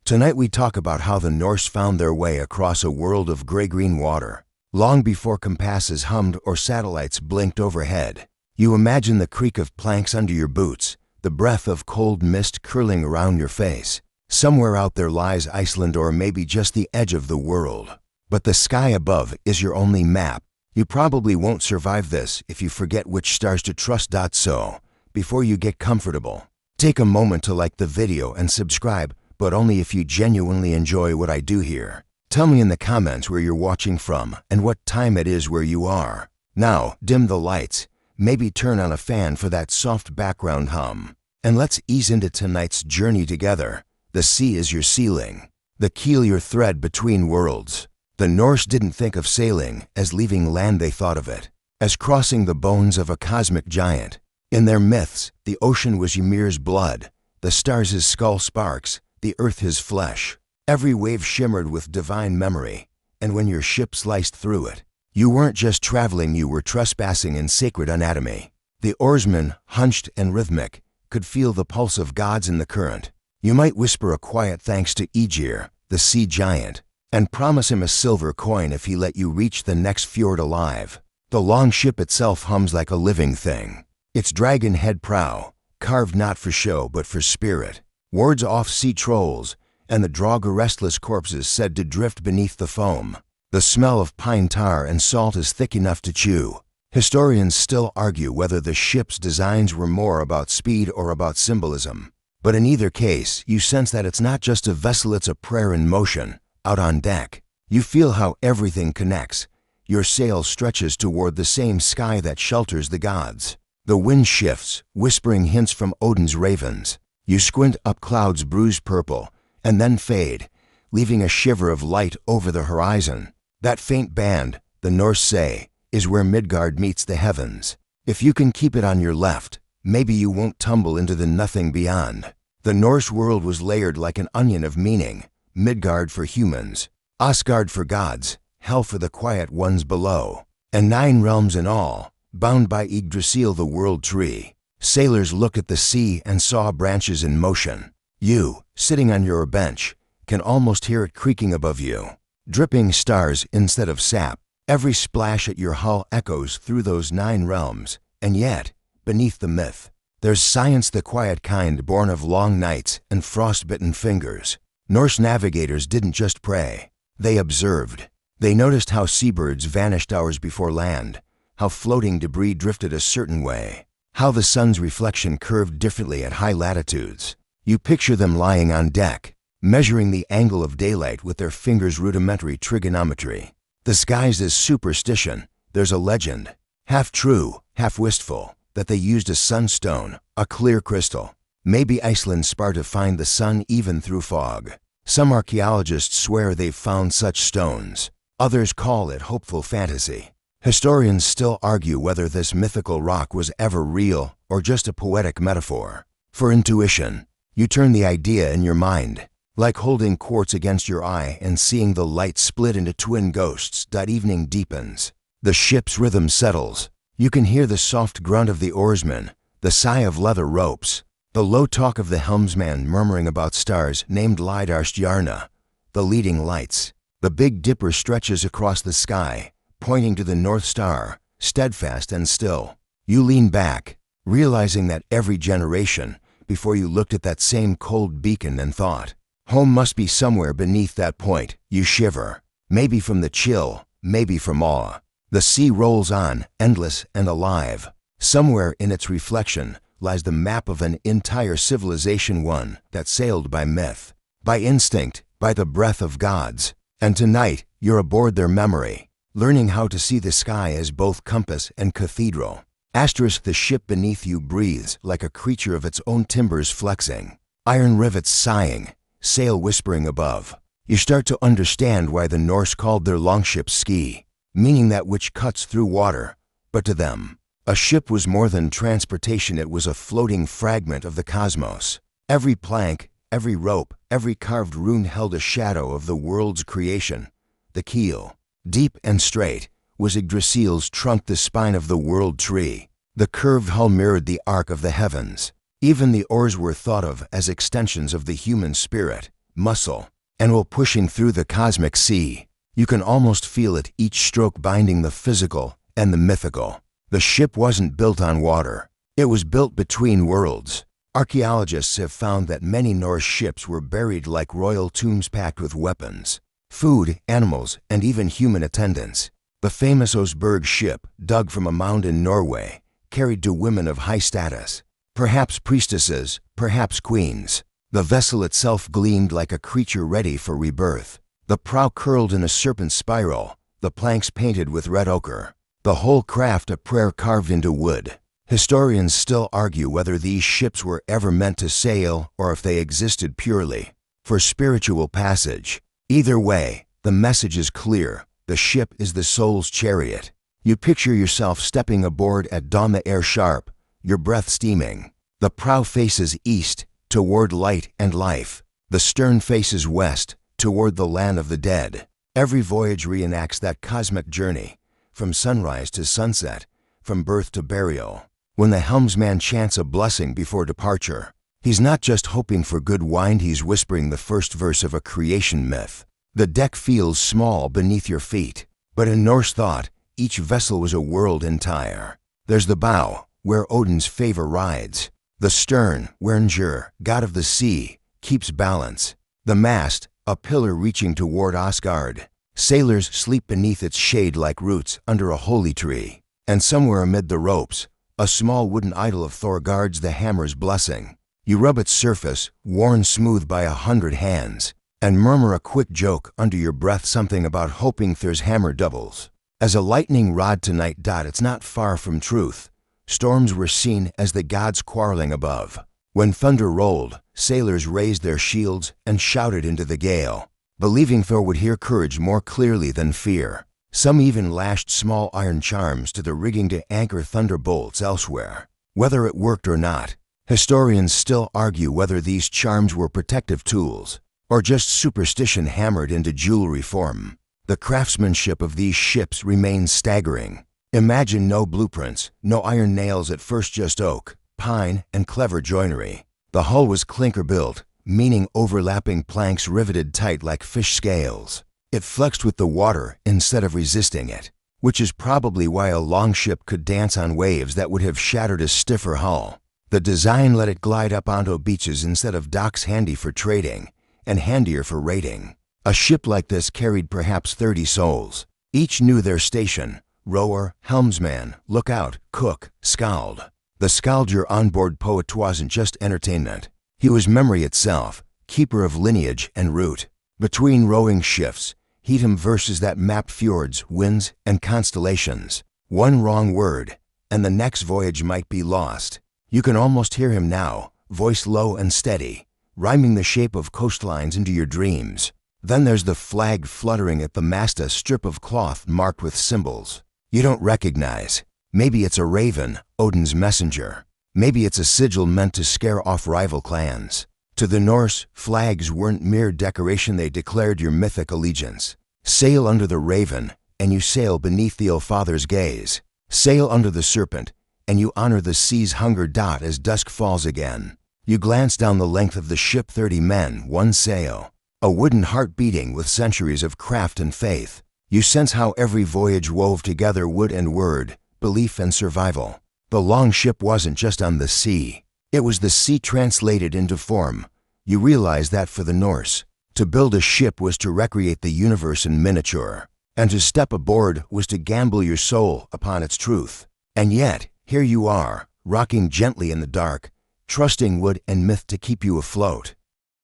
Tonight we talk about how the Norse found their way across a world of gray-green water. Long before compasses hummed or satellites blinked overhead, you imagine the creak of planks under your boots, the breath of cold mist curling around your face. Somewhere out there lies Iceland, or maybe just the edge of the world. But the sky above is your only map. You probably won't survive this if you forget which stars to trust. So, before you get comfortable, take a moment to like the video and subscribe, but only if you genuinely enjoy what I do here. Tell me in the comments where you're watching from and what time it is where you are. Now, dim the lights, maybe turn on a fan for that soft background hum, and let's ease into tonight's journey together. The sea is your ceiling, the keel your thread between worlds. The Norse didn't think of sailing as leaving land, they thought of it as crossing the bones of a cosmic giant. In their myths, the ocean was Ymir's blood, the stars his skull sparks, the earth his flesh. Every wave shimmered with divine memory, and when your ship sliced through it, you weren't just traveling, you were trespassing in sacred anatomy. The oarsman, hunched and rhythmic, could feel the pulse of gods in the current. You might whisper a quiet thanks to Aegir, the sea giant, and promise him a silver coin if he let you reach the next fjord alive. The long ship itself hums like a living thing, its dragon head prow, carved not for show but for spirit. Wards off sea trolls, and the Draugr restless corpses said to drift beneath the foam. The smell of pine tar and salt is thick enough to chew. Historians still argue whether the ship's designs were more about speed or about symbolism. But in either case, you sense that it's not just a vessel, it's a prayer in motion. Out on deck, you feel how everything connects. Your sail stretches toward the same sky that shelters the gods. The wind shifts, whispering hints from Odin's ravens. You squint up, clouds bruise purple, and then fade, leaving a shiver of light over the horizon. That faint band, the Norse say, is where Midgard meets the heavens. If you can keep it on your left, maybe you won't tumble into the nothing beyond. The Norse world was layered like an onion of meaning. Midgard for humans, Asgard for gods, hell for the quiet ones below, and 9 realms in all, bound by Yggdrasil, the world tree. Sailors looked at the sea and saw branches in motion. You, sitting on your bench, can almost hear it creaking above you. Dripping stars instead of sap. Every splash at your hull echoes through those 9 realms. And yet, beneath the myth, there's science, the quiet kind born of long nights and frost-bitten fingers. Norse navigators didn't just pray. They observed. They noticed how seabirds vanished hours before land, how floating debris drifted a certain way, how the sun's reflection curved differently at high latitudes. You picture them lying on deck, measuring the angle of daylight with their fingers' rudimentary trigonometry. Disguised as superstition, there's a legend, half true, half wistful, that they used a sunstone, a clear crystal. Maybe Iceland spar to find the sun even through fog. Some archaeologists swear they've found such stones. Others call it hopeful fantasy. Historians still argue whether this mythical rock was ever real or just a poetic metaphor. For intuition, you turn the idea in your mind, like holding quartz against your eye and seeing the light split into twin ghosts. Evening deepens. The ship's rhythm settles. You can hear the soft grunt of the oarsman, the sigh of leather ropes, the low talk of the helmsman murmuring about stars named Lidarstjarna, the leading lights. The Big Dipper stretches across the sky, pointing to the North Star, steadfast and still. You lean back, realizing that every generation, before you looked at that same cold beacon and thought, home must be somewhere beneath that point. You shiver, maybe from the chill, maybe from awe. The sea rolls on, endless and alive. Somewhere in its reflection lies the map of an entire civilization, one that sailed by myth, by instinct, by the breath of gods. And tonight, you're aboard their memory, learning how to see the sky as both compass and cathedral. The ship beneath you breathes like a creature of its own, timbers flexing, iron rivets sighing, sail whispering above. You start to understand why the Norse called their longships ski, meaning that which cuts through water. But to them, a ship was more than transportation, it was a floating fragment of the cosmos. Every plank, every rope, every carved rune held a shadow of the world's creation. The keel, deep and straight, was Yggdrasil's trunk, the spine of the world tree. The curved hull mirrored the arc of the heavens. Even the oars were thought of as extensions of the human spirit, muscle, and while pushing through the cosmic sea, you can almost feel it, each stroke binding the physical and the mythical. The ship wasn't built on water. It was built between worlds. Archaeologists have found that many Norse ships were buried like royal tombs packed with weapons, food, animals, and even human attendants. The famous Osberg ship, dug from a mound in Norway, carried two women of high status, perhaps priestesses, perhaps queens. The vessel itself gleamed like a creature ready for rebirth. The prow curled in a serpent spiral, the planks painted with red ochre, the whole craft a prayer carved into wood. Historians still argue whether these ships were ever meant to sail or if they existed purely for spiritual passage. Either way, the message is clear. The ship is the soul's chariot. You picture yourself stepping aboard at dawn, the air sharp, your breath steaming. The prow faces east, toward light and life. The stern faces west, toward the land of the dead. Every voyage reenacts that cosmic journey, from sunrise to sunset, from birth to burial. When the helmsman chants a blessing before departure, he's not just hoping for good wind, he's whispering the first verse of a creation myth. The deck feels small beneath your feet, but in Norse thought, each vessel was a world entire. There's the bow, where Odin's favor rides. The stern, where Njur, god of the sea, keeps balance. The mast, a pillar reaching toward Asgard. Sailors sleep beneath its shade like roots under a holy tree. And somewhere amid the ropes, a small wooden idol of Thor guards the hammer's blessing. You rub its surface, worn smooth by 100 hands, and murmur a quick joke under your breath, something about hoping Thor's hammer doubles as a lightning rod tonight. It's not far from truth. Storms were seen as the gods quarreling above. When thunder rolled, sailors raised their shields and shouted into the gale, believing Thor would hear courage more clearly than fear. Some even lashed small iron charms to the rigging to anchor thunderbolts elsewhere. Whether it worked or not, historians still argue whether these charms were protective tools or just superstition hammered into jewelry form. The craftsmanship of these ships remains staggering. Imagine no blueprints, no iron nails, at first just oak, pine, and clever joinery. The hull was clinker-built, meaning overlapping planks riveted tight like fish scales. It flexed with the water instead of resisting it, which is probably why a longship could dance on waves that would have shattered a stiffer hull. The design let it glide up onto beaches instead of docks, handy for trading and handier for raiding. A ship like this carried perhaps 30 souls. Each knew their station: rower, helmsman, lookout, cook, skald. The skaldr onboard poet wasn't just entertainment. He was memory itself, keeper of lineage and root. Between rowing shifts, he'd him verses that mapped fjords, winds, and constellations. One wrong word, and the next voyage might be lost. You can almost hear him now, voice low and steady, rhyming the shape of coastlines into your dreams. Then there's the flag fluttering at the mast, a strip of cloth marked with symbols you don't recognize. Maybe it's a raven, Odin's messenger. Maybe it's a sigil meant to scare off rival clans. To the Norse, flags weren't mere decoration, they declared your mythic allegiance. Sail under the raven, and you sail beneath the All-Father's gaze. Sail under the serpent, and you honor the sea's hunger. As dusk falls again, you glance down the length of the ship, 30 men, one sail. A wooden heart beating with centuries of craft and faith. You sense how every voyage wove together wood and word, belief and survival. The long ship wasn't just on the sea. It was the sea translated into form. You realize that for the Norse, to build a ship was to recreate the universe in miniature, and to step aboard was to gamble your soul upon its truth. And yet, here you are, rocking gently in the dark, trusting wood and myth to keep you afloat.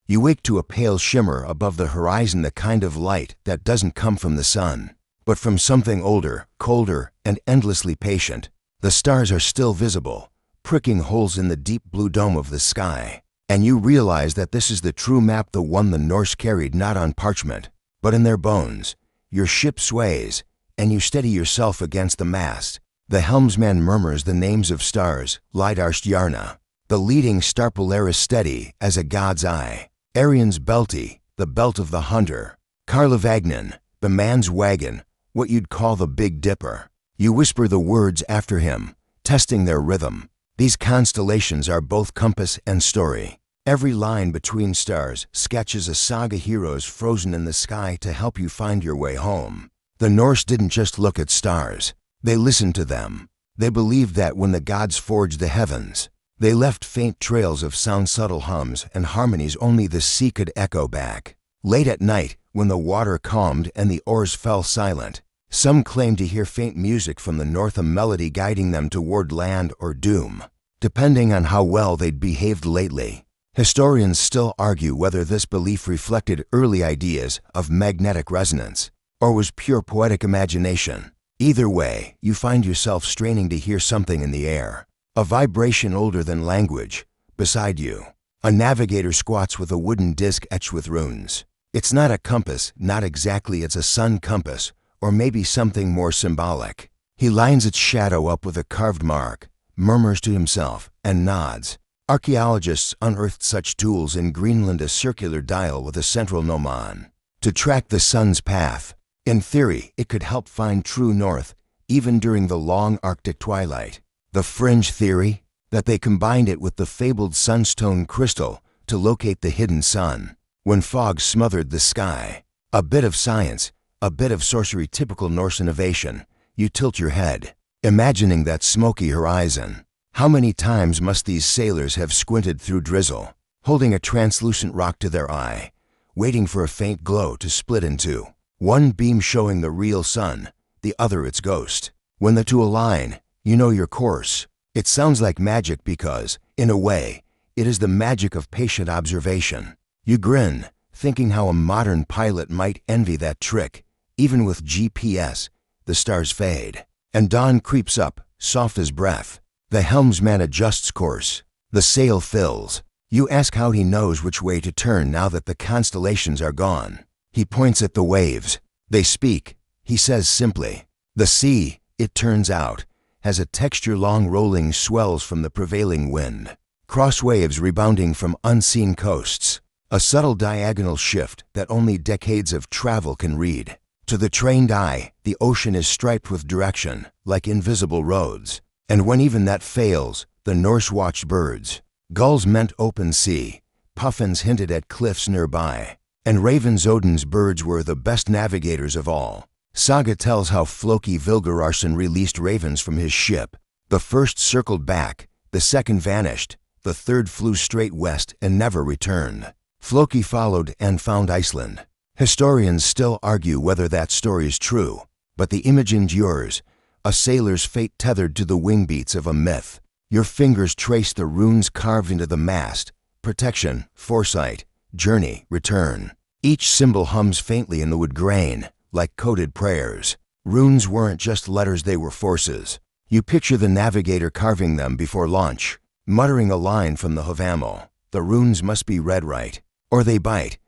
You wake to a pale shimmer above the horizon, the kind of light that doesn't come from the sun, but from something older, colder, and endlessly patient. The stars are still visible, pricking holes in the deep blue dome of the sky, and you realize that this is the true map, the one the Norse carried not on parchment, but in their bones. Your ship sways, and you steady yourself against the mast. The helmsman murmurs the names of stars, Lidarstjarna, the leading star, Polaris, steady as a god's eye. Arion's belty, the belt of the hunter. Karlavagnen, the man's wagon, what you'd call the Big Dipper. You whisper the words after him, testing their rhythm. These constellations are both compass and story. Every line between stars sketches a saga heroes frozen in the sky to help you find your way home. The Norse didn't just look at stars. They listened to them. They believed that when the gods forged the heavens, they left faint trails of sound, subtle hums and harmonies only the sea could echo back. Late at night, when the water calmed and the oars fell silent, some claimed to hear faint music from the north, a melody guiding them toward land or doom, depending on how well they'd behaved lately. Historians still argue whether this belief reflected early ideas of magnetic resonance or was pure poetic imagination. Either way, you find yourself straining to hear something in the air, a vibration older than language. Beside you, a navigator squats with a wooden disc etched with runes. It's not a compass, not exactly, it's a sun compass, or maybe something more symbolic. He lines its shadow up with a carved mark, murmurs to himself, and nods. Archaeologists unearthed such tools in Greenland, a circular dial with a central gnomon to track the sun's path. In theory, it could help find true north, even during the long Arctic twilight. The fringe theory? That they combined it with the fabled sunstone crystal to locate the hidden sun when fog smothered the sky. A bit of science, a bit of sorcery, typical Norse innovation. You tilt your head, imagining that smoky horizon. How many times must these sailors have squinted through drizzle, holding a translucent rock to their eye, waiting for a faint glow to split in two, one beam showing the real sun, the other its ghost. When the two align, you know your course. It sounds like magic because, in a way, it is the magic of patient observation. You grin, thinking how a modern pilot might envy that trick. Even with GPS, the stars fade, and dawn creeps up, soft as breath. The helmsman adjusts course. The sail fills. You ask how he knows which way to turn now that the constellations are gone. He points at the waves. They speak. He says simply, "The sea," it turns out, has a texture, long rolling swells from the prevailing wind, cross waves rebounding from unseen coasts, a subtle diagonal shift that only decades of travel can read. To the trained eye, the ocean is striped with direction, like invisible roads. And when even that fails, the Norse watched birds. Gulls meant open sea, puffins hinted at cliffs nearby, and ravens, Odin's birds, were the best navigators of all. Saga tells how Floki Vilgararsson released ravens from his ship. The first circled back, the second vanished, the third flew straight west and never returned. Floki followed and found Iceland. Historians still argue whether that story is true, but the image endures. A sailor's fate tethered to the wing beats of a myth. Your fingers trace the runes carved into the mast: protection, foresight, journey, return. Each symbol hums faintly in the wood grain, like coded prayers. Runes weren't just letters, they were forces. You picture the navigator carving them before launch, muttering a line from the Havamel. The runes must be read right, or they bite.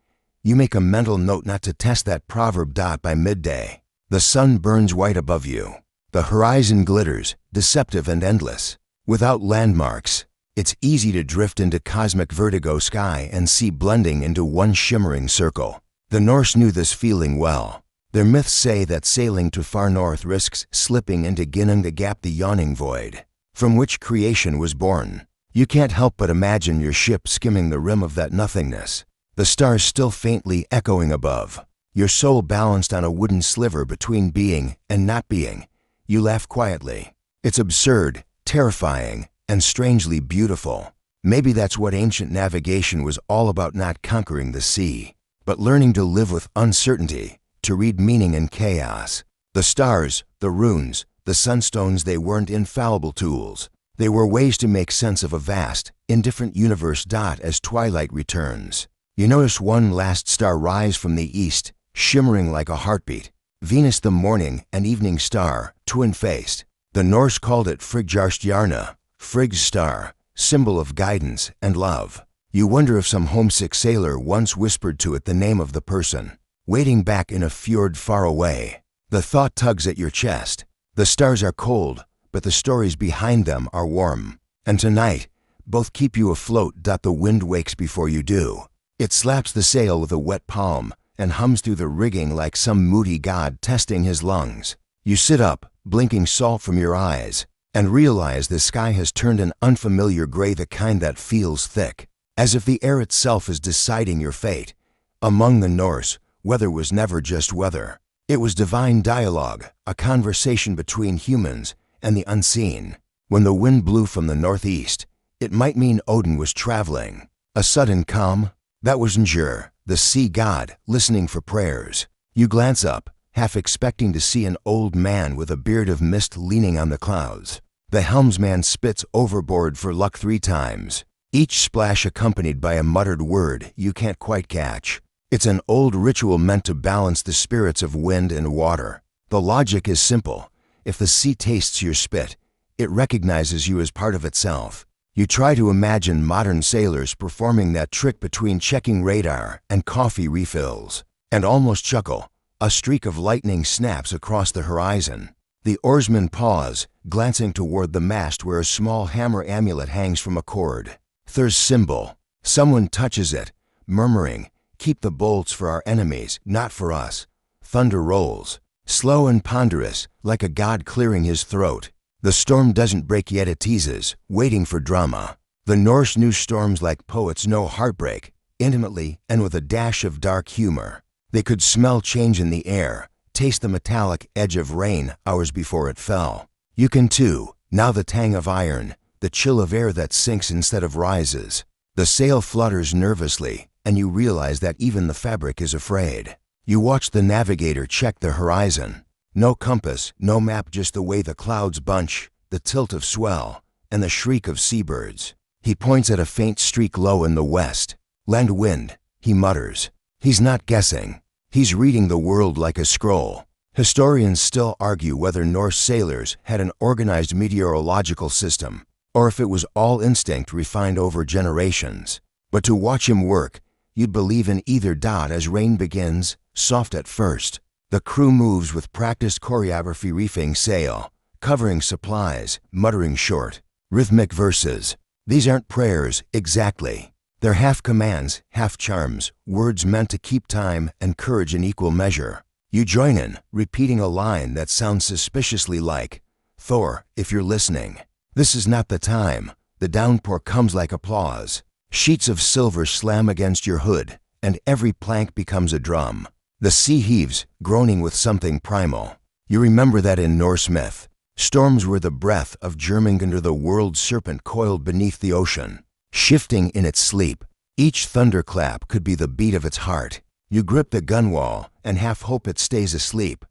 You make a mental note not to test that proverb. By midday, the sun burns white above you. The horizon glitters, deceptive and endless. Without landmarks, it's easy to drift into cosmic vertigo, sky and sea blending into one shimmering circle. The Norse knew this feeling well. Their myths say that sailing to far north risks slipping into Ginnung, gap, the yawning void, from which creation was born. You can't help but imagine your ship skimming the rim of that nothingness, the stars still faintly echoing above, your soul balanced on a wooden sliver between being and not being. You laugh quietly. It's absurd, terrifying, and strangely beautiful. Maybe that's what ancient navigation was all about, not conquering the sea, but learning to live with uncertainty, to read meaning in chaos. The stars, the runes, the sunstones, they weren't infallible tools. They were ways to make sense of a vast, indifferent universe. As twilight returns, you notice one last star rise from the east, shimmering like a heartbeat. Venus, the morning and evening star, twin-faced. The Norse called it Frigjarstjarna, Frigg's star, symbol of guidance and love. You wonder if some homesick sailor once whispered to it the name of the person waiting back in a fjord far away. The thought tugs at your chest. The stars are cold, but the stories behind them are warm. And tonight, both keep you afloat. The wind wakes before you do. It slaps the sail with a wet palm and hums through the rigging like some moody god testing his lungs. You sit up, blinking salt from your eyes, and realize the sky has turned an unfamiliar gray, the kind that feels thick. as if the air itself is deciding your fate. Among the Norse, weather was never just weather. It was divine dialogue, a conversation between humans and the unseen. When the wind blew from the northeast, it might mean Odin was traveling. A sudden calm, that was Njur, the sea god, listening for prayers. You glance up, half expecting to see an old man with a beard of mist leaning on the clouds. The helmsman spits overboard for luck 3 times, each splash accompanied by a muttered word you can't quite catch. It's an old ritual meant to balance the spirits of wind and water. The logic is simple. If the sea tastes your spit, it recognizes you as part of itself. You try to imagine modern sailors performing that trick between checking radar and coffee refills, and almost chuckle. A streak of lightning snaps across the horizon. The oarsmen pause, glancing toward the mast where a small hammer amulet hangs from a cord. Thor's symbol. Someone touches it, murmuring, "Keep the bolts for our enemies, not for us." Thunder rolls, slow and ponderous, like a god clearing his throat. The storm doesn't break yet it teases, waiting for drama. The Norse knew storms like poets know heartbreak, intimately and with a dash of dark humor. They could smell change in the air, taste the metallic edge of rain hours before it fell. You can too, now the tang of iron, the chill of air that sinks instead of rises. The sail flutters nervously, and you realize that even the fabric is afraid. You watch the navigator check the horizon. No compass, no map, just the way the clouds bunch, the tilt of swell, and the shriek of seabirds. He points at a faint streak low in the west. "Land wind," he mutters. He's not guessing. He's reading the world like a scroll. Historians still argue whether Norse sailors had an organized meteorological system, or if it was all instinct refined over generations. But to watch him work, you'd believe in either. As rain begins, soft at first, the crew moves with practiced choreography, reefing sail, covering supplies, muttering short, rhythmic verses. These aren't prayers, exactly. They're half commands, half charms, words meant to keep time and courage in equal measure. You join in, repeating a line that sounds suspiciously like, "Thor, if you're listening, this is not the time." The downpour comes like applause. Sheets of silver slam against your hood, and every plank becomes a drum. The sea heaves, groaning with something primal. You remember that in Norse myth, storms were the breath of Jörmungandr, the world serpent coiled beneath the ocean, shifting in its sleep. Each thunderclap could be the beat of its heart. You grip the gunwale and half hope it stays asleep.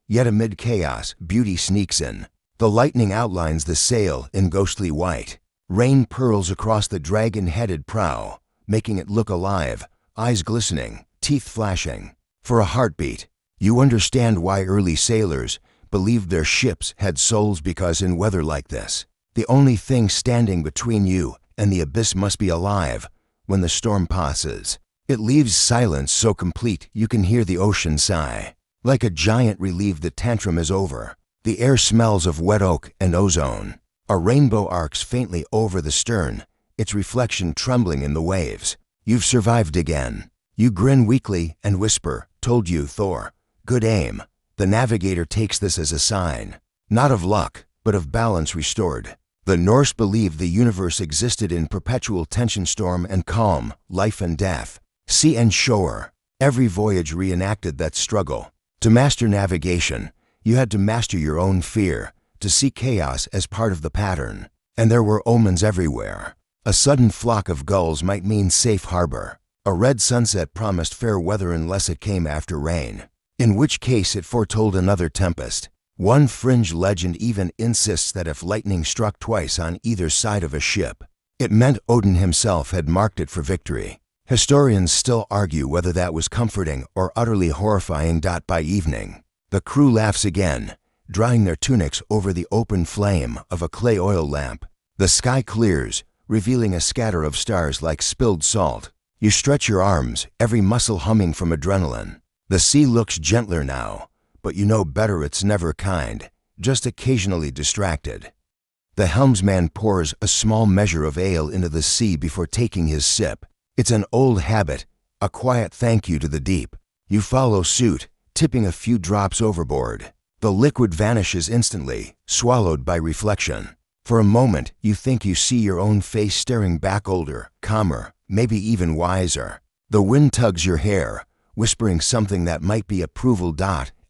Yet amid chaos, beauty sneaks in. The lightning outlines the sail in ghostly white. Rain purls across the dragon-headed prow, making it look alive, eyes glistening, teeth flashing. For a heartbeat, you understand why early sailors believed their ships had souls, because in weather like this, the only thing standing between you and the abyss must be alive. When the storm passes, it leaves silence so complete you can hear the ocean sigh. Like a giant relieved the tantrum is over. The air smells of wet oak and ozone. A rainbow arcs faintly over the stern, its reflection trembling in the waves. You've survived again. You grin weakly and whisper, "Told you, Thor. Good aim." The navigator takes this as a sign, not of luck, but of balance restored. The Norse believed the universe existed in perpetual tension, storm and calm, life and death, sea and shore. Every voyage reenacted that struggle. To master navigation, you had to master your own fear, to see chaos as part of the pattern. And there were omens everywhere. A sudden flock of gulls might mean safe harbor. A red sunset promised fair weather unless it came after rain, in which case it foretold another tempest. One fringe legend even insists that if lightning struck twice on either side of a ship, it meant Odin himself had marked it for victory. Historians still argue whether that was comforting or utterly horrifying. By evening, the crew laughs again, drying their tunics over the open flame of a clay oil lamp. The sky clears, revealing a scatter of stars like spilled salt. You stretch your arms, every muscle humming from adrenaline. The sea looks gentler now, but you know better. It's never kind, just occasionally distracted. The helmsman pours a small measure of ale into the sea before taking his sip. It's an old habit, a quiet thank you to the deep. You follow suit, tipping a few drops overboard. The liquid vanishes instantly, swallowed by reflection. For a moment, you think you see your own face staring back, older, calmer, maybe even wiser. The wind tugs your hair, whispering something that might be approval.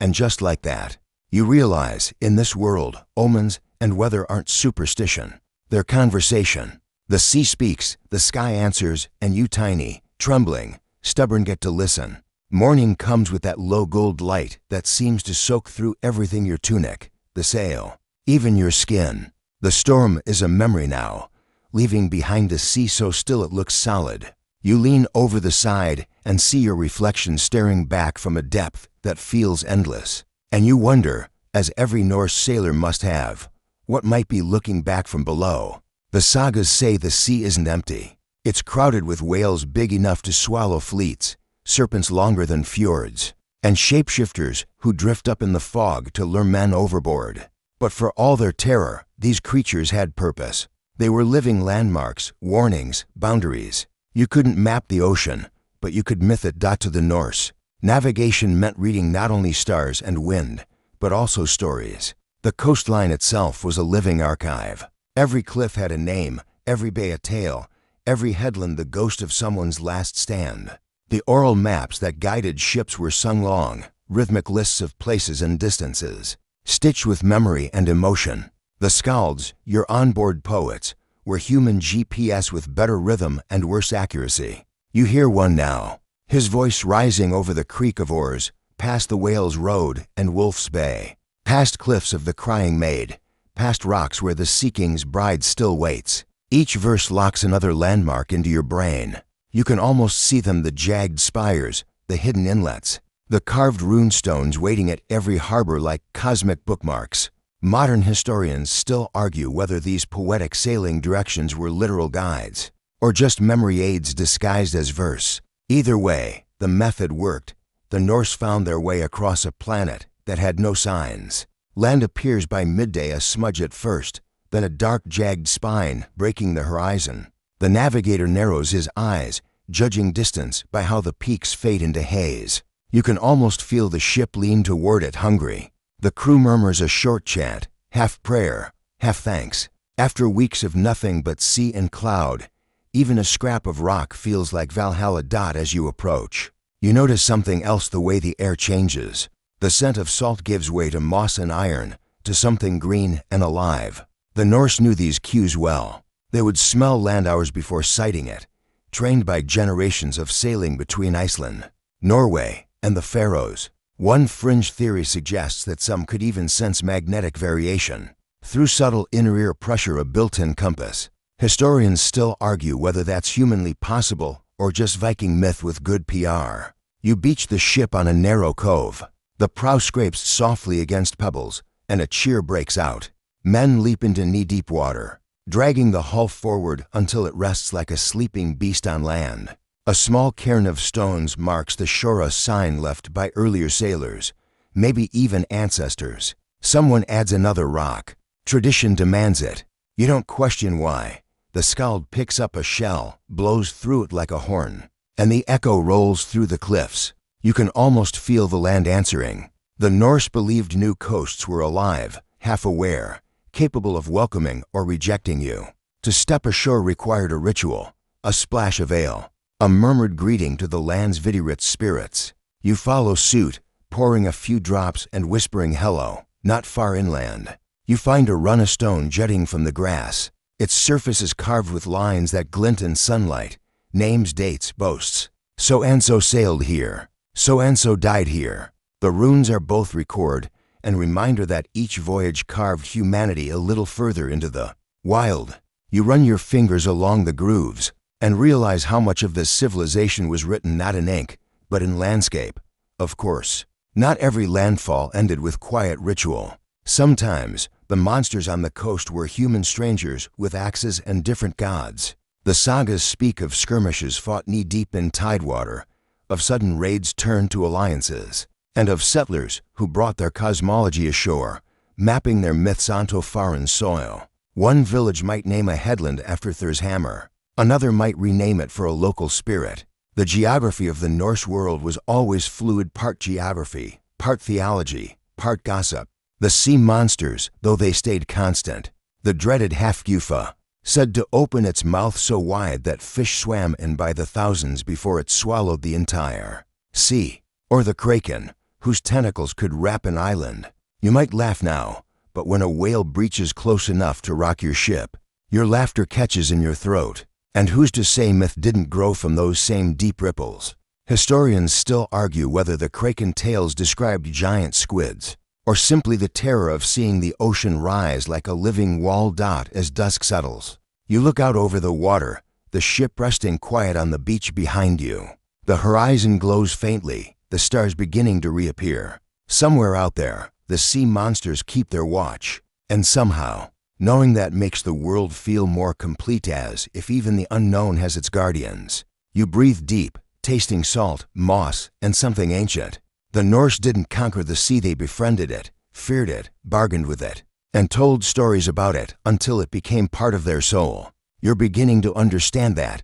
And just like that, you realize, in this world, omens and weather aren't superstition. They're conversation. The sea speaks, the sky answers, and you, tiny, trembling, stubborn, get to listen. Morning comes with that low gold light that seems to soak through everything: your tunic, the sail, even your skin. The storm is a memory now, leaving behind a sea so still it looks solid. You lean over the side and see your reflection staring back from a depth that feels endless. And you wonder, as every Norse sailor must have, what might be looking back from below. The sagas say the sea isn't empty. It's crowded with whales big enough to swallow fleets, serpents longer than fjords, and shapeshifters who drift up in the fog to lure men overboard. But for all their terror, these creatures had purpose. They were living landmarks, warnings, boundaries. You couldn't map the ocean, but you could myth it. To the Norse, navigation meant reading not only stars and wind, but also stories. The coastline itself was a living archive. Every cliff had a name, every bay a tale, every headland the ghost of someone's last stand. The oral maps that guided ships were sung, long, rhythmic lists of places and distances, stitched with memory and emotion. The skalds, your onboard poets, were human GPS with better rhythm and worse accuracy. You hear one now, his voice rising over the creak of oars, past the Whale's Road and Wolf's Bay, past cliffs of the Crying Maid, past rocks where the Sea King's bride still waits. Each verse locks another landmark into your brain. You can almost see them: the jagged spires, the hidden inlets, the carved runestones waiting at every harbor like cosmic bookmarks. Modern historians still argue whether these poetic sailing directions were literal guides, or just memory aids disguised as verse. Either way, the method worked. The Norse found their way across a planet that had no signs. Land appears by midday a smudge at first, then a dark jagged spine breaking the horizon. The navigator narrows his eyes, judging distance by how the peaks fade into haze. You can almost feel the ship lean toward it, hungry. The crew murmurs a short chant, half prayer, half thanks. After weeks of nothing but sea and cloud, even a scrap of rock feels like Valhalla. As you approach, you notice something else: the way the air changes. The scent of salt gives way to moss and iron, to something green and alive. The Norse knew these cues well. They would smell land hours before sighting it, trained by generations of sailing between Iceland, Norway, and the Faroes. One fringe theory suggests that some could even sense magnetic variation through subtle inner-ear pressure, a built-in compass. Historians still argue whether that's humanly possible or just Viking myth with good PR. You beach the ship on a narrow cove. The prow scrapes softly against pebbles, and a cheer breaks out. Men leap into knee-deep water, dragging the hull forward until it rests like a sleeping beast on land. A small cairn of stones marks the shore, a sign left by earlier sailors, maybe even ancestors. Someone adds another rock. Tradition demands it. You don't question why. The skald picks up a shell, blows through it like a horn, and the echo rolls through the cliffs. You can almost feel the land answering. The Norse believed new coasts were alive, half aware, capable of welcoming or rejecting you. To step ashore required a ritual, a splash of ale, a murmured greeting to the land's Vidirit spirits. You follow suit, pouring a few drops and whispering hello. Not far inland, you find a run of stone jutting from the grass. Its surface is carved with lines that glint in sunlight, names, dates, boasts. So-and-so sailed here. So-and-so died here. The runes are both record and reminder that each voyage carved humanity a little further into the wild. You run your fingers along the grooves and realize how much of this civilization was written not in ink, but in landscape. Of course, not every landfall ended with quiet ritual. Sometimes, the monsters on the coast were human strangers with axes and different gods. The sagas speak of skirmishes fought knee-deep in tidewater, of sudden raids turned to alliances, and of settlers who brought their cosmology ashore, mapping their myths onto foreign soil. One village might name a headland after Thor's hammer. Another might rename it for a local spirit. The geography of the Norse world was always fluid, part geography, part theology, part gossip. The sea monsters, though they stayed constant. The dreaded Hafgufa, said to open its mouth so wide that fish swam in by the thousands before it swallowed the entire sea. Or the kraken, whose tentacles could wrap an island. You might laugh now, but when a whale breaches close enough to rock your ship, your laughter catches in your throat. And who's to say myth didn't grow from those same deep ripples? Historians still argue whether the kraken tales described giant squids, or simply the terror of seeing the ocean rise like a living wall dot as dusk settles. You look out over the water, the ship resting quiet on the beach behind you. The horizon glows faintly, the stars beginning to reappear. Somewhere out there, the sea monsters keep their watch, and somehow, knowing that makes the world feel more complete, as if even the unknown has its guardians. You breathe deep, tasting salt, moss, and something ancient. The Norse didn't conquer the sea, they befriended it, feared it, bargained with it, and told stories about it until it became part of their soul. You're beginning to understand that.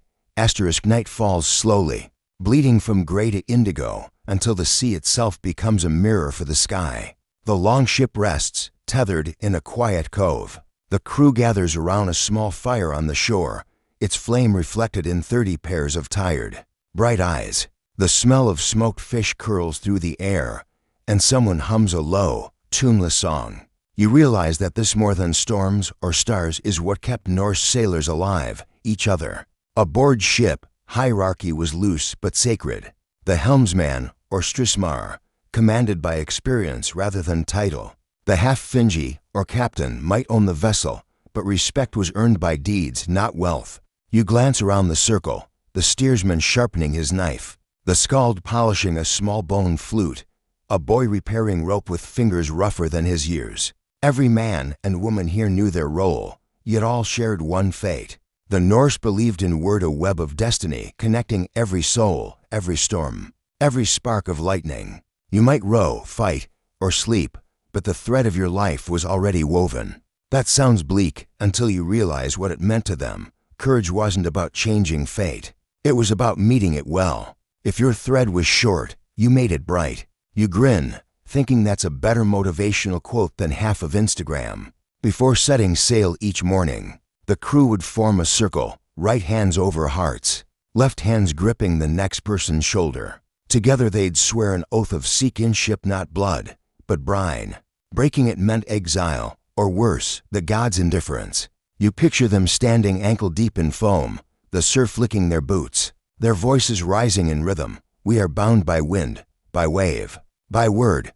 Night falls slowly, bleeding from gray to indigo, until the sea itself becomes a mirror for the sky. The longship rests, tethered in a quiet cove. The crew gathers around a small fire on the shore, its flame reflected in 30 pairs of tired, bright eyes. The smell of smoked fish curls through the air, and someone hums a low, tuneless song. You realize that this, more than storms or stars, is what kept Norse sailors alive, each other. Aboard ship, hierarchy was loose but sacred. The helmsman, or strismar, commanded by experience rather than title. The half-fingi, or captain, might own the vessel, but respect was earned by deeds, not wealth. You glance around the circle, the steersman sharpening his knife, the skald polishing a small bone flute, a boy repairing rope with fingers rougher than his years. Every man and woman here knew their role, yet all shared one fate. The Norse believed in a web of destiny connecting every soul, every storm, every spark of lightning. You might row, fight, or sleep, but the thread of your life was already woven. That sounds bleak until you realize what it meant to them. Courage wasn't about changing fate. It was about meeting it well. If your thread was short, you made it bright. You grin, thinking that's a better motivational quote than half of Instagram. Before setting sail each morning, the crew would form a circle, right hands over hearts, left hands gripping the next person's shoulder. Together they'd swear an oath of sea kinship, not blood, but brine. Breaking it meant exile, or worse, the gods' indifference. You picture them standing ankle-deep in foam, the surf licking their boots, their voices rising in rhythm. We are bound by wind, by wave, by word.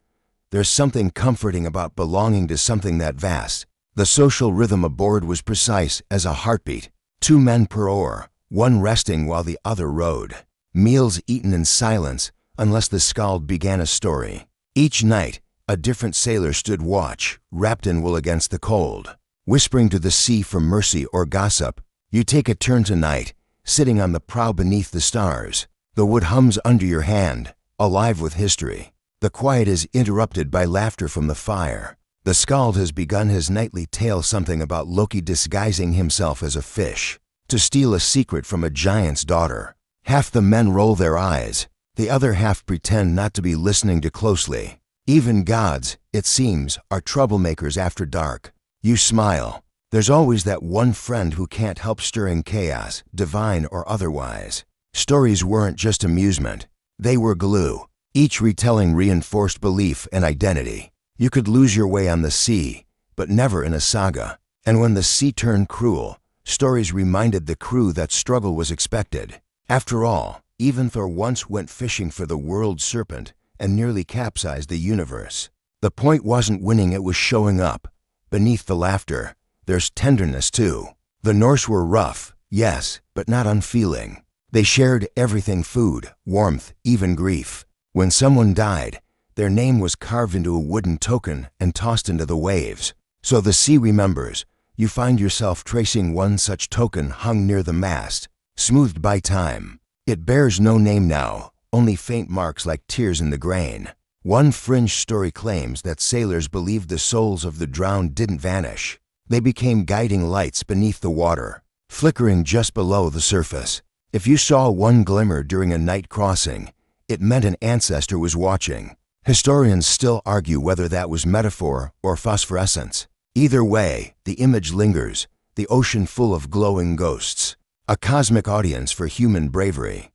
There's something comforting about belonging to something that vast. The social rhythm aboard was precise as a heartbeat. 2 men per oar, one resting while the other rowed. Meals eaten in silence, unless the skald began a story. Each night, a different sailor stood watch, wrapped in wool against the cold, whispering to the sea for mercy or gossip. You take a turn tonight, sitting on the prow beneath the stars. The wood hums under your hand, alive with history. The quiet is interrupted by laughter from the fire. The skald has begun his nightly tale, something about Loki disguising himself as a fish to steal a secret from a giant's daughter. Half the men roll their eyes, the other half pretend not to be listening too closely. Even gods, it seems, are troublemakers after dark. You smile. There's always that one friend who can't help stirring chaos, divine or otherwise. Stories weren't just amusement. They were glue. Each retelling reinforced belief and identity. You could lose your way on the sea, but never in a saga. And when the sea turned cruel, stories reminded the crew that struggle was expected. After all, even Thor once went fishing for the world serpent and nearly capsized the universe. The point wasn't winning, it was showing up. Beneath the laughter, there's tenderness too. The Norse were rough, yes, but not unfeeling. They shared everything: food, warmth, even grief. When someone died, their name was carved into a wooden token and tossed into the waves. So the sea remembers. You find yourself tracing one such token hung near the mast, smoothed by time. It bears no name now, only faint marks like tears in the grain. One fringe story claims that sailors believed the souls of the drowned didn't vanish. They became guiding lights beneath the water, flickering just below the surface. If you saw one glimmer during a night crossing, it meant an ancestor was watching. Historians still argue whether that was metaphor or phosphorescence. Either way, the image lingers, the ocean full of glowing ghosts, a cosmic audience for human bravery.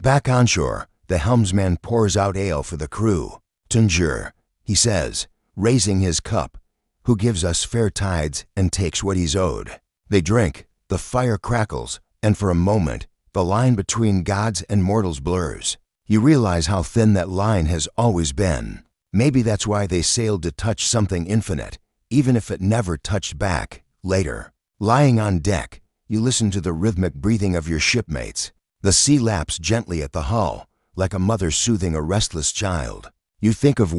Back on shore, the helmsman pours out ale for the crew. "Tunjur," he says, raising his cup, "who gives us fair tides and takes what he's owed." They drink, the fire crackles, and for a moment, the line between gods and mortals blurs. You realize how thin that line has always been. Maybe that's why they sailed to touch something infinite, even if it never touched back. Later, lying on deck, you listen to the rhythmic breathing of your shipmates. The sea laps gently at the hull, like a mother soothing a restless child. You think of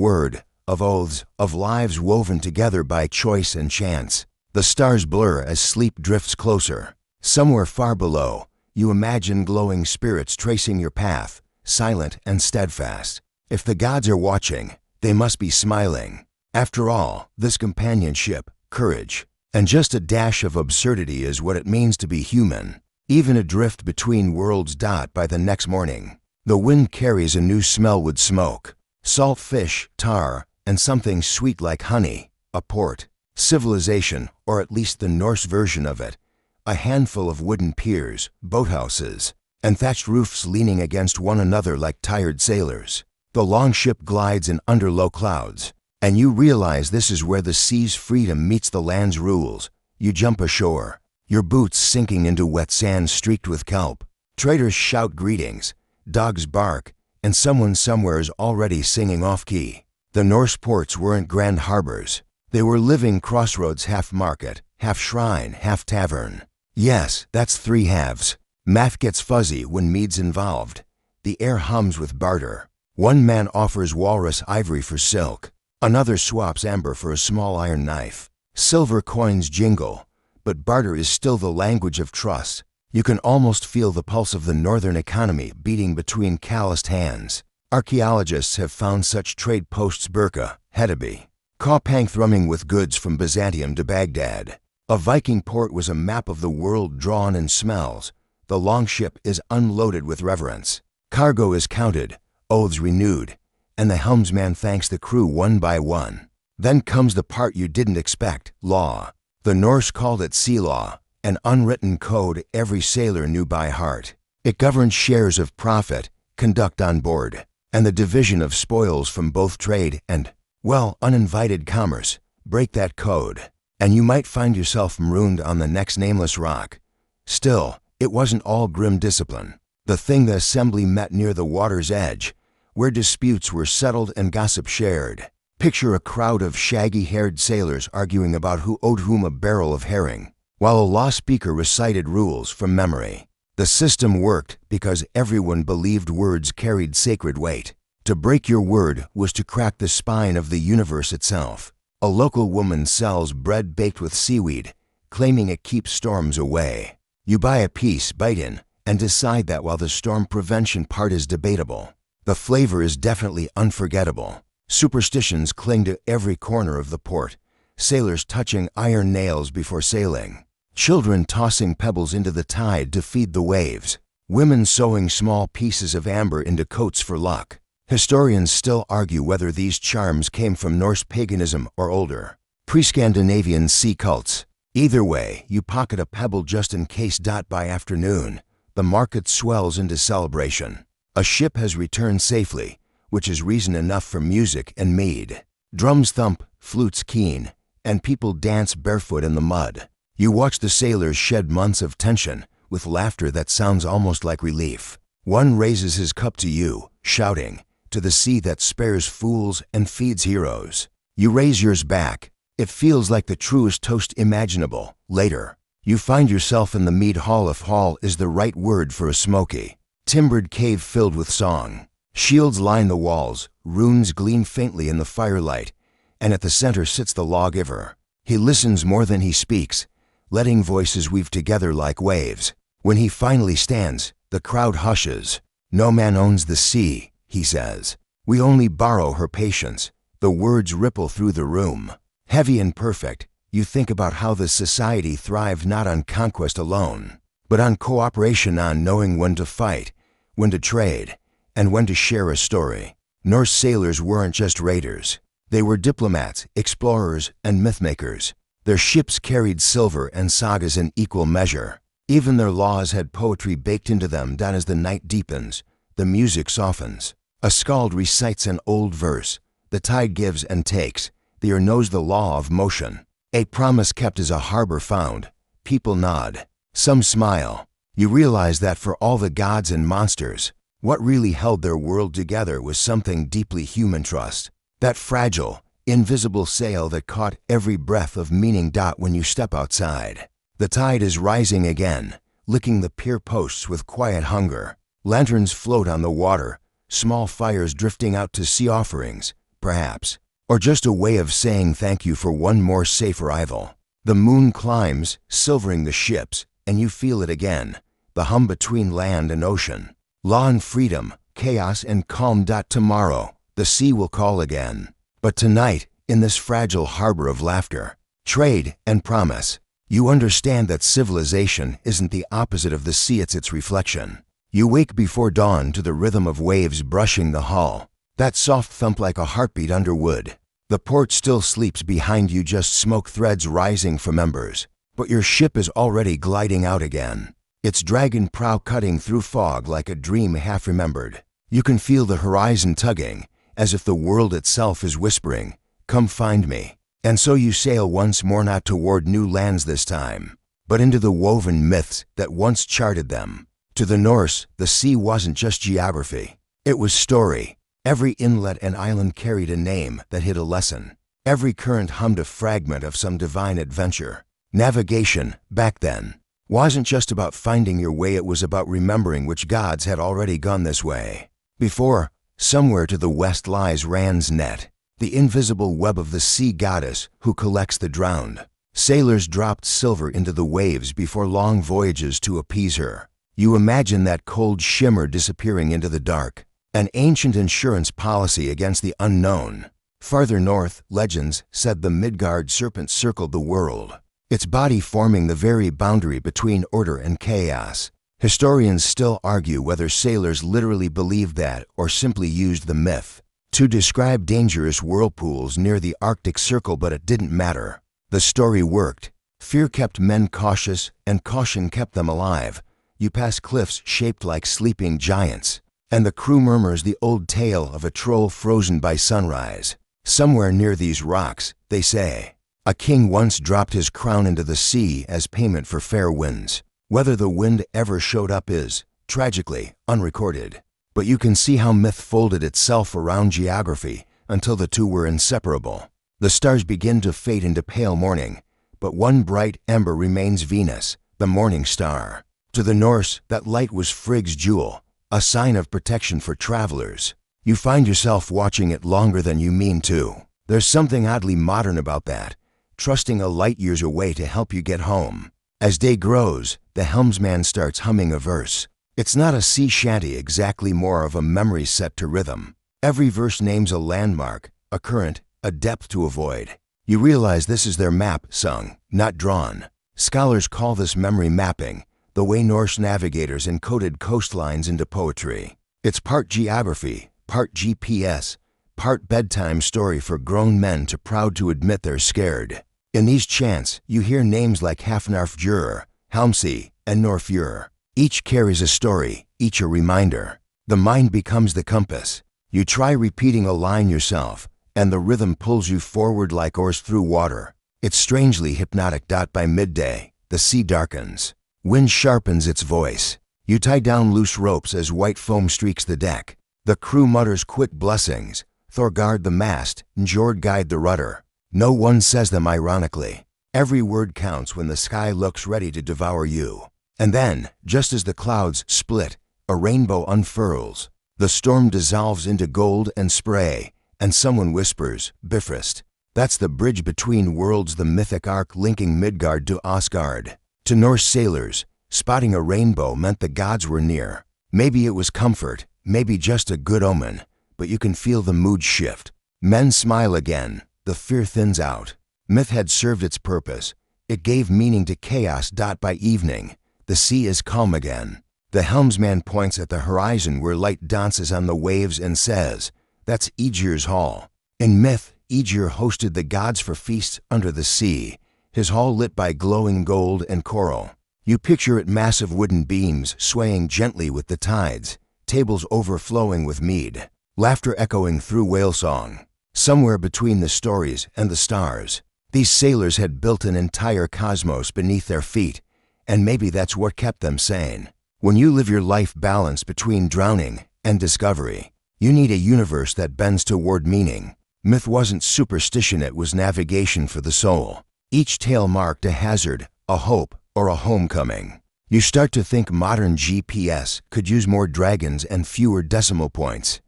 of oaths, of lives woven together by choice and chance. The stars blur as sleep drifts closer. Somewhere far below, you imagine glowing spirits tracing your path, silent and steadfast. If the gods are watching, they must be smiling. After all, this companionship, courage, and just a dash of absurdity is what it means to be human. Even adrift between worlds. By the next morning, the wind carries a new smell with smoke. Salt fish, tar, and something sweet like honey, a port. Civilization, or at least the Norse version of it. A handful of wooden piers, boathouses, and thatched roofs leaning against one another like tired sailors. The longship glides in under low clouds, and you realize this is where the sea's freedom meets the land's rules. You jump ashore, your boots sinking into wet sand streaked with kelp. Traders shout greetings, dogs bark, and someone somewhere is already singing off-key. The Norse ports weren't grand harbors. They were living crossroads, half market, half shrine, half tavern. Yes, that's three halves. Math gets fuzzy when mead's involved. The air hums with barter. One man offers walrus ivory for silk. Another swaps amber for a small iron knife. Silver coins jingle, but barter is still the language of trust. You can almost feel the pulse of the northern economy beating between calloused hands. Archaeologists have found such trade posts: Burka, Hedeby, Kaupang, thrumming with goods from Byzantium to Baghdad. A Viking port was a map of the world drawn in smells. The longship is unloaded with reverence. Cargo is counted, oaths renewed, and the helmsman thanks the crew one by one. Then comes the part you didn't expect: law. The Norse called it sea law, an unwritten code every sailor knew by heart. It governed shares of profit, conduct on board, and the division of spoils from both trade and, well, uninvited commerce. Break that code, and you might find yourself marooned on the next nameless rock. Still, it wasn't all grim discipline. The assembly met near the water's edge, where disputes were settled and gossip shared. Picture a crowd of shaggy-haired sailors arguing about who owed whom a barrel of herring, while a law speaker recited rules from memory. The system worked because everyone believed words carried sacred weight. To break your word was to crack the spine of the universe itself. A local woman sells bread baked with seaweed, claiming it keeps storms away. You buy a piece, bite in, and decide that while the storm prevention part is debatable, the flavor is definitely unforgettable. Superstitions cling to every corner of the port. Sailors touching iron nails before sailing. Children tossing pebbles into the tide to feed the waves. Women sewing small pieces of amber into coats for luck. Historians still argue whether these charms came from Norse paganism or older, pre-Scandinavian sea cults. Either way, you pocket a pebble just in case. By afternoon, the market swells into celebration. A ship has returned safely, which is reason enough for music and mead. Drums thump, flutes keen, and people dance barefoot in the mud. You watch the sailors shed months of tension with laughter that sounds almost like relief. One raises his cup to you, shouting, "To the sea that spares fools and feeds heroes." You raise yours back. It feels like the truest toast imaginable. Later, you find yourself in the mead hall. If hall is the right word for a smoky, timbered cave filled with song. Shields line the walls, runes gleam faintly in the firelight, and at the center sits the lawgiver. He listens more than he speaks, letting voices weave together like waves. When he finally stands, the crowd hushes. "No man owns the sea," he says. "We only borrow her patience." The words ripple through the room. Heavy and perfect, you think about how this society thrived not on conquest alone, but on cooperation, on knowing when to fight, when to trade, and when to share a story. Norse sailors weren't just raiders. They were diplomats, explorers, and mythmakers. Their ships carried silver and sagas in equal measure. Even their laws had poetry baked into them. That as the night deepens, the music softens. A skald recites an old verse. The tide gives and takes. The ear knows the law of motion. A promise kept is a harbor found. People nod. Some smile. You realize that for all the gods and monsters, what really held their world together was something deeply human: trust. That fragile, invisible sail that caught every breath of meaning. When you step outside, the tide is rising again, licking the pier posts with quiet hunger. Lanterns float on the water, small fires drifting out to sea, offerings, perhaps, or just a way of saying thank you for one more safe arrival. The moon climbs, silvering the ships, and you feel it again, the hum between land and ocean. Law and freedom, chaos and calm. Tomorrow, the sea will call again. But tonight, in this fragile harbor of laughter, trade, and promise, you understand that civilization isn't the opposite of the sea, it's its reflection. You wake before dawn to the rhythm of waves brushing the hull, that soft thump like a heartbeat under wood. The port still sleeps behind you, just smoke threads rising from embers, but your ship is already gliding out again, its dragon prow cutting through fog like a dream half remembered. You can feel the horizon tugging, as if the world itself is whispering, "Come find me." And so you sail once more, not toward new lands this time, but into the woven myths that once charted them. To the Norse, the sea wasn't just geography. It was story. Every inlet and island carried a name that hid a lesson. Every current hummed a fragment of some divine adventure. Navigation, back then, wasn't just about finding your way, it was about remembering which gods had already gone this way. Before, somewhere to the west lies Ran's net, the invisible web of the sea goddess who collects the drowned. Sailors dropped silver into the waves before long voyages to appease her. You imagine that cold shimmer disappearing into the dark, an ancient insurance policy against the unknown. Farther north, legends said the Midgard serpent circled the world, its body forming the very boundary between order and chaos. Historians still argue whether sailors literally believed that or simply used the myth to describe dangerous whirlpools near the Arctic Circle, but it didn't matter. The story worked. Fear kept men cautious, and caution kept them alive. You pass cliffs shaped like sleeping giants, and the crew murmurs the old tale of a troll frozen by sunrise. Somewhere near these rocks, they say, a king once dropped his crown into the sea as payment for fair winds. Whether the wind ever showed up is, tragically, unrecorded. But you can see how myth folded itself around geography until the two were inseparable. The stars begin to fade into pale morning, but one bright ember remains: Venus, the morning star. To the Norse, that light was Frigg's jewel, a sign of protection for travelers. You find yourself watching it longer than you mean to. There's something oddly modern about that, trusting a light years away to help you get home. As day grows, the helmsman starts humming a verse. It's not a sea shanty exactly, more of a memory set to rhythm. Every verse names a landmark, a current, a depth to avoid. You realize this is their map, sung, not drawn. Scholars call this memory mapping, the way Norse navigators encoded coastlines into poetry. It's part geography, part GPS, part bedtime story for grown men too proud to admit they're scared. In these chants, you hear names like Hafnarfjör, Helmsea, and Norfjör. Each carries a story, each a reminder. The mind becomes the compass. You try repeating a line yourself, and the rhythm pulls you forward like oars through water. It's strangely hypnotic. By midday, the sea darkens. Wind sharpens its voice. You tie down loose ropes as white foam streaks the deck. The crew mutters quick blessings. Thor guard the mast, Njord guide the rudder. No one says them ironically. Every word counts when the sky looks ready to devour you. And then, just as the clouds split, a rainbow unfurls. The storm dissolves into gold and spray, and someone whispers, Bifrost. That's the bridge between worlds, the mythic arc linking Midgard to Asgard. To Norse sailors, spotting a rainbow meant the gods were near. Maybe it was comfort, maybe just a good omen, but you can feel the mood shift. Men smile again, the fear thins out. Myth had served its purpose. It gave meaning to chaos. By evening, the sea is calm again. The helmsman points at the horizon where light dances on the waves and says, that's Aegir's hall. In myth, Aegir hosted the gods for feasts under the sea, his hull lit by glowing gold and coral. You picture it massive wooden beams swaying gently with the tides, tables overflowing with mead, laughter echoing through whale song. Somewhere between the stories and the stars, these sailors had built an entire cosmos beneath their feet, and maybe that's what kept them sane. When you live your life balanced between drowning and discovery, you need a universe that bends toward meaning. Myth wasn't superstition, it was navigation for the soul. Each tale marked a hazard, a hope, or a homecoming. You start to think modern GPS could use more dragons and fewer decimal points.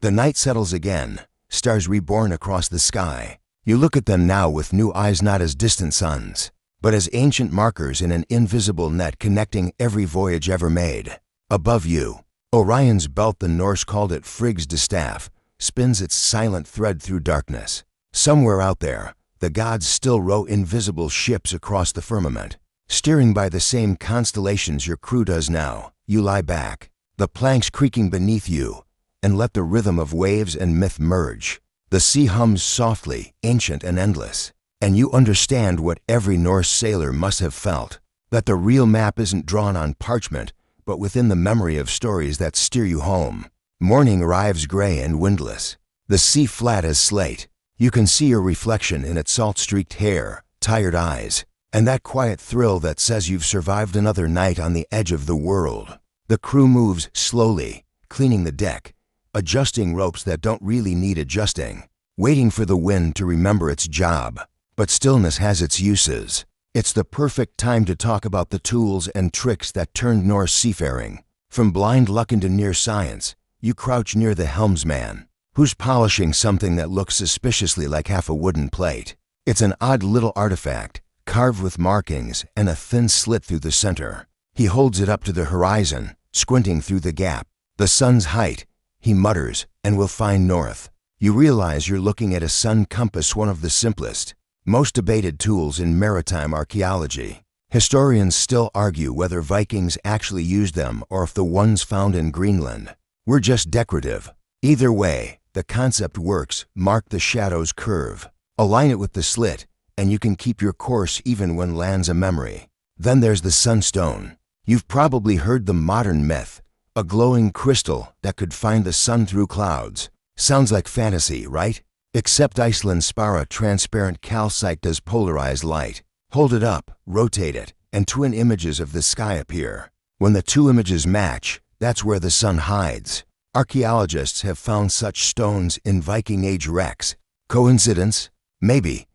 The night settles again, stars reborn across the sky. You look at them now with new eyes, not as distant suns, but as ancient markers in an invisible net connecting every voyage ever made. Above you, Orion's belt, the Norse called it Frigg's distaff, spins its silent thread through darkness. Somewhere out there, the gods still row invisible ships across the firmament, steering by the same constellations your crew does now. You lie back, the planks creaking beneath you, and let the rhythm of waves and myth merge. The sea hums softly, ancient and endless, and you understand what every Norse sailor must have felt, that the real map isn't drawn on parchment, but within the memory of stories that steer you home. Morning arrives gray and windless, the sea flat as slate. You can see your reflection in its salt-streaked hair, tired eyes, and that quiet thrill that says you've survived another night on the edge of the world. The crew moves slowly, cleaning the deck, adjusting ropes that don't really need adjusting, waiting for the wind to remember its job. But stillness has its uses. It's the perfect time to talk about the tools and tricks that turned Norse seafaring. From blind luck into near science, you crouch near the helmsman, who's polishing something that looks suspiciously like half a wooden plate. It's an odd little artifact, carved with markings and a thin slit through the center. He holds it up to the horizon, squinting through the gap. The sun's height, he mutters, and we'll find north. You realize you're looking at a sun compass, one of the simplest, most debated tools in maritime archaeology. Historians still argue whether Vikings actually used them or if the ones found in Greenland were just decorative. Either way, the concept works. Mark the shadow's curve, align it with the slit, and you can keep your course even when land's a memory. Then there's the sunstone. You've probably heard the modern myth, a glowing crystal that could find the sun through clouds. Sounds like fantasy, right? Except Iceland's Spara transparent calcite does polarize light. Hold it up, rotate it, and twin images of the sky appear. When the two images match, that's where the sun hides. Archaeologists have found such stones in Viking Age wrecks. Coincidence? Maybe.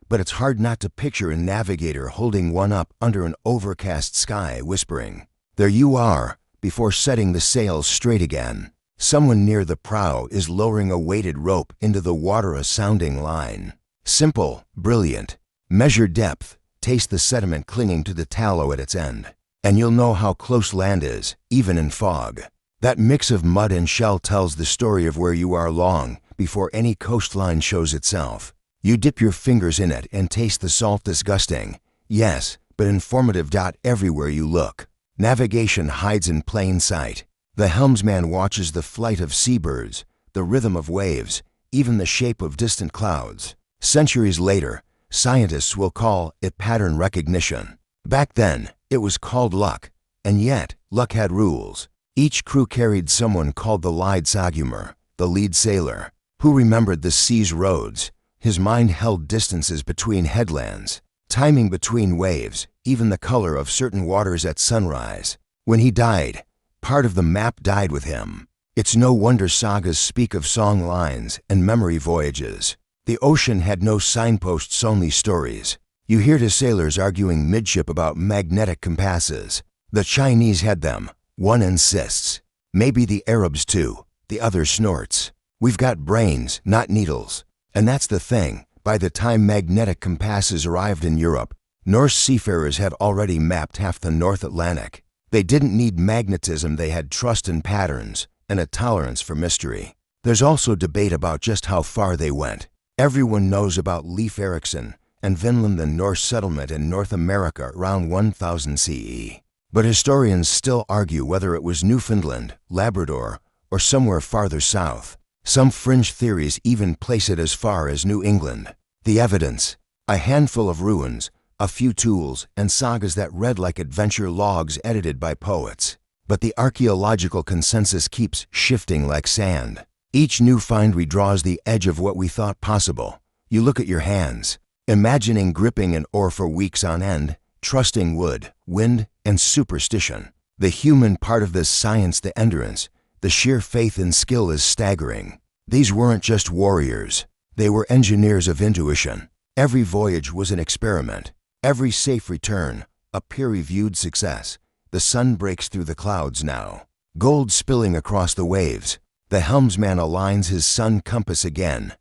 But it's hard not to picture a navigator holding one up under an overcast sky, whispering, "There you are," before setting the sails straight again. Someone near the prow is lowering a weighted rope into the water, a sounding line. Simple, brilliant. Measure depth, taste the sediment clinging to the tallow at its end, and you'll know how close land is, even in fog. That mix of mud and shell tells the story of where you are long before any coastline shows itself. You dip your fingers in it and taste the salt, disgusting, yes, but informative. Everywhere you look, navigation hides in plain sight. The helmsman watches the flight of seabirds, the rhythm of waves, even the shape of distant clouds. Centuries later, scientists will call it pattern recognition. Back then, it was called luck, and yet, luck had rules. Each crew carried someone called the Leidsagumer, the lead sailor, who remembered the sea's roads. His mind held distances between headlands, timing between waves, even the color of certain waters at sunrise. When he died, part of the map died with him. It's no wonder sagas speak of song lines and memory voyages. The ocean had no signposts, only stories. You hear the sailors arguing midship about magnetic compasses. The Chinese had them, one insists. Maybe the Arabs too, the other snorts. We've got brains, not needles. And that's the thing, by the time magnetic compasses arrived in Europe, Norse seafarers had already mapped half the North Atlantic. They didn't need magnetism, they had trust in patterns and a tolerance for mystery. There's also debate about just how far they went. Everyone knows about Leif Erikson and Vinland, the Norse settlement in North America around 1000 CE. But historians still argue whether it was Newfoundland, Labrador, or somewhere farther south. Some fringe theories even place it as far as New England. The evidence: a handful of ruins, a few tools, and sagas that read like adventure logs edited by poets. But the archaeological consensus keeps shifting like sand. Each new find redraws the edge of what we thought possible. You look at your hands, imagining gripping an oar for weeks on end, trusting wood, wind, and superstition. The human part of this science, the endurance, the sheer faith and skill is staggering. These weren't just warriors. They were engineers of intuition. Every voyage was an experiment. Every safe return, a peer-reviewed success. The sun breaks through the clouds now, gold spilling across the waves. The helmsman aligns his sun compass again,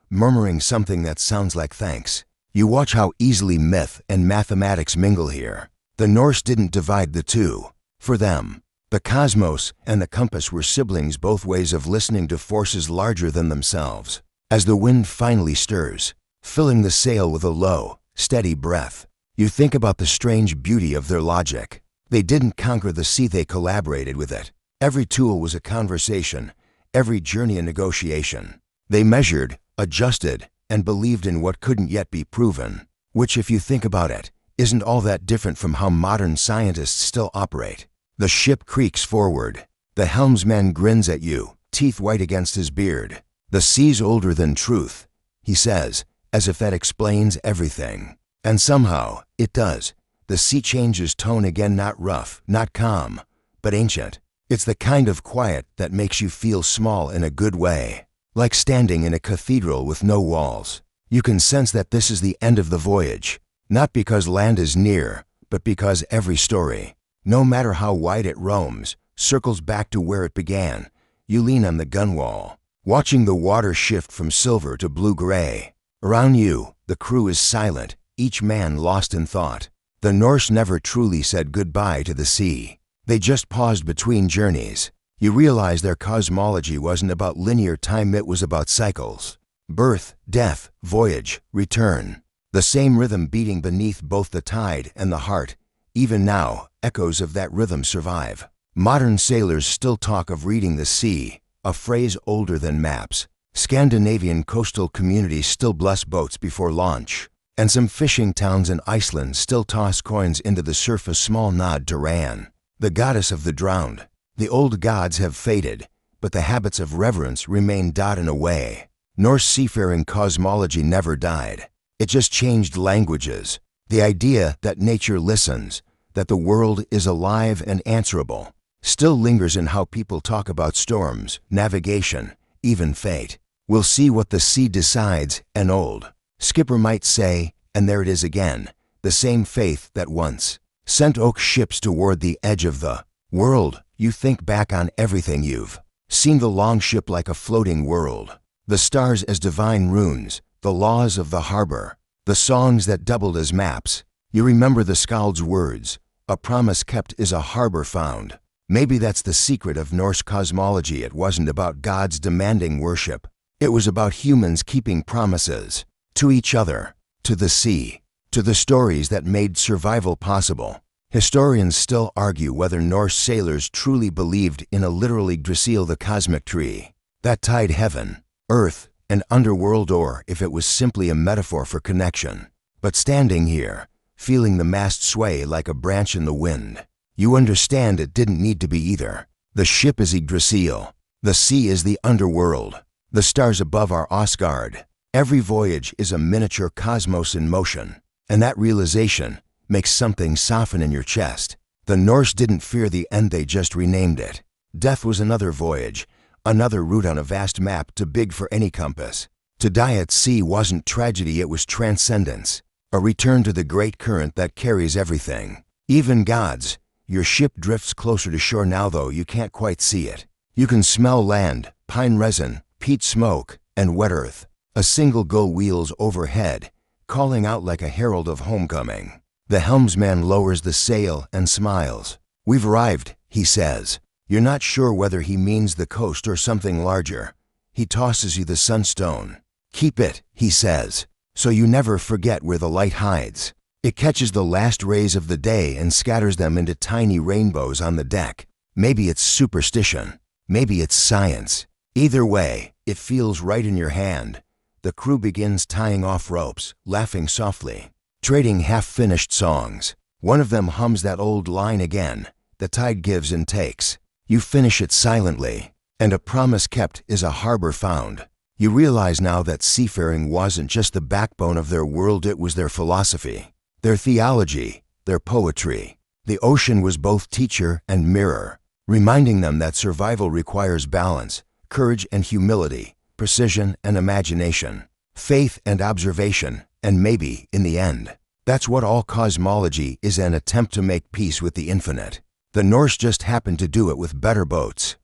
murmuring something that sounds like thanks. You watch how easily myth and mathematics mingle here. The Norse didn't divide the two. For them, the cosmos and the compass were siblings, both ways of listening to forces larger than themselves. As the wind finally stirs, filling the sail with a low, steady breath, you think about the strange beauty of their logic. They didn't conquer the sea, they collaborated with it. Every tool was a conversation, every journey a negotiation. They measured, adjusted, and believed in what couldn't yet be proven, which, if you think about it, isn't all that different from how modern scientists still operate. The ship creaks forward. The helmsman grins at you, teeth white against his beard. "The sea's older than truth," he says, as if that explains everything. And somehow, it does. The sea changes tone again, not rough, not calm, but ancient. It's the kind of quiet that makes you feel small in a good way. Like standing in a cathedral with no walls. You can sense that this is the end of the voyage. Not because land is near, but because every story, no matter how wide it roams, circles back to where it began. You lean on the gunwale, watching the water shift from silver to blue-gray. Around you, the crew is silent, each man lost in thought. The Norse never truly said goodbye to the sea. They just paused between journeys. You realize their cosmology wasn't about linear time, it was about cycles. Birth, death, voyage, return. The same rhythm beating beneath both the tide and the heart. Even now, echoes of that rhythm survive. Modern sailors still talk of reading the sea, a phrase older than maps. Scandinavian coastal communities still bless boats before launch. And some fishing towns in Iceland still toss coins into the surf, a small nod to Ran, the goddess of the drowned. The old gods have faded, but the habits of reverence remain in a way. Norse seafaring cosmology never died. It just changed languages. The idea that nature listens, that the world is alive and answerable, still lingers in how people talk about storms, navigation, even fate. We'll see what the sea decides, an old skipper might say, and there it is again, the same faith that once sent oak ships toward the edge of the world. You think back on everything you've seen, the long ship like a floating world, the stars as divine runes, the laws of the harbor, the songs that doubled as maps. You remember the skald's words, "A promise kept is a harbor found." Maybe that's the secret of Norse cosmology. It wasn't about gods demanding worship. It was about humans keeping promises. To each other, to the sea, to the stories that made survival possible. Historians still argue whether Norse sailors truly believed in a literal Yggdrasil, the cosmic tree, that tied heaven, earth, and underworld, or if it was simply a metaphor for connection. But standing here, feeling the mast sway like a branch in the wind, you understand it didn't need to be either. The ship is Yggdrasil. The sea is the underworld. The stars above are Asgard. Every voyage is a miniature cosmos in motion, and that realization makes something soften in your chest. The Norse didn't fear the end, they just renamed it. Death was another voyage, another route on a vast map too big for any compass. To die at sea wasn't tragedy, it was transcendence, a return to the great current that carries everything, even gods. Your ship drifts closer to shore now, though you can't quite see it. You can smell land, pine resin, peat smoke, and wet earth. A single gull wheels overhead, calling out like a herald of homecoming. The helmsman lowers the sail and smiles. "We've arrived," he says. You're not sure whether he means the coast or something larger. He tosses you the sunstone. "Keep it," he says, "so you never forget where the light hides." It catches the last rays of the day and scatters them into tiny rainbows on the deck. Maybe it's superstition. Maybe it's science. Either way, it feels right in your hand. The crew begins tying off ropes, laughing softly. trading half-finished songs. One of them hums that old line again, "The tide gives and takes." You finish it silently, and a promise kept is a harbor found. You realize now that seafaring wasn't just the backbone of their world, it was their philosophy, their theology, their poetry. The ocean was both teacher and mirror, reminding them that survival requires balance, courage and humility, precision and imagination, faith and observation, and maybe, in the end, that's what all cosmology is, an attempt to make peace with the infinite. The Norse just happened to do it with better boats.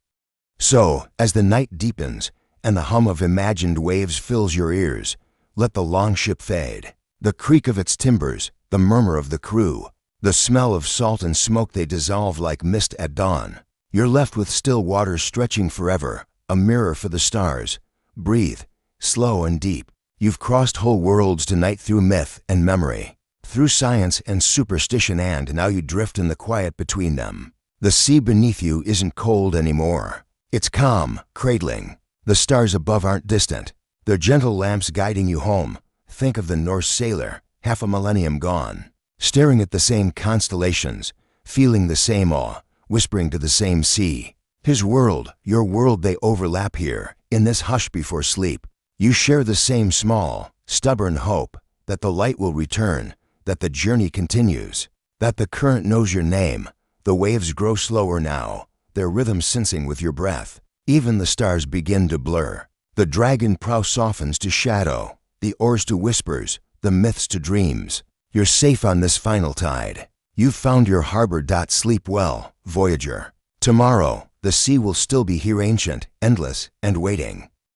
So, as the night deepens and the hum of imagined waves fills your ears, let the longship fade. The creak of its timbers, the murmur of the crew, the smell of salt and smoke, they dissolve like mist at dawn. You're left with still waters stretching forever, a mirror for the stars. Breathe, slow and deep. You've crossed whole worlds tonight, through myth and memory, through science and superstition, and now you drift in the quiet between them. The sea beneath you isn't cold anymore. It's calm, cradling. The stars above aren't distant. They're gentle lamps guiding you home. Think of the Norse sailor, half a millennium gone, staring at the same constellations, feeling the same awe, whispering to the same sea. His world, your world, they overlap here, in this hush before sleep. You share the same small, stubborn hope that the light will return, that the journey continues, that the current knows your name. The waves grow slower now, their rhythm sensing with your breath. Even the stars begin to blur. The dragon prow softens to shadow, the oars to whispers, the myths to dreams. You're safe on this final tide. You've found your harbor. Sleep well, voyager. Tomorrow, the sea will still be here, ancient, endless, and waiting.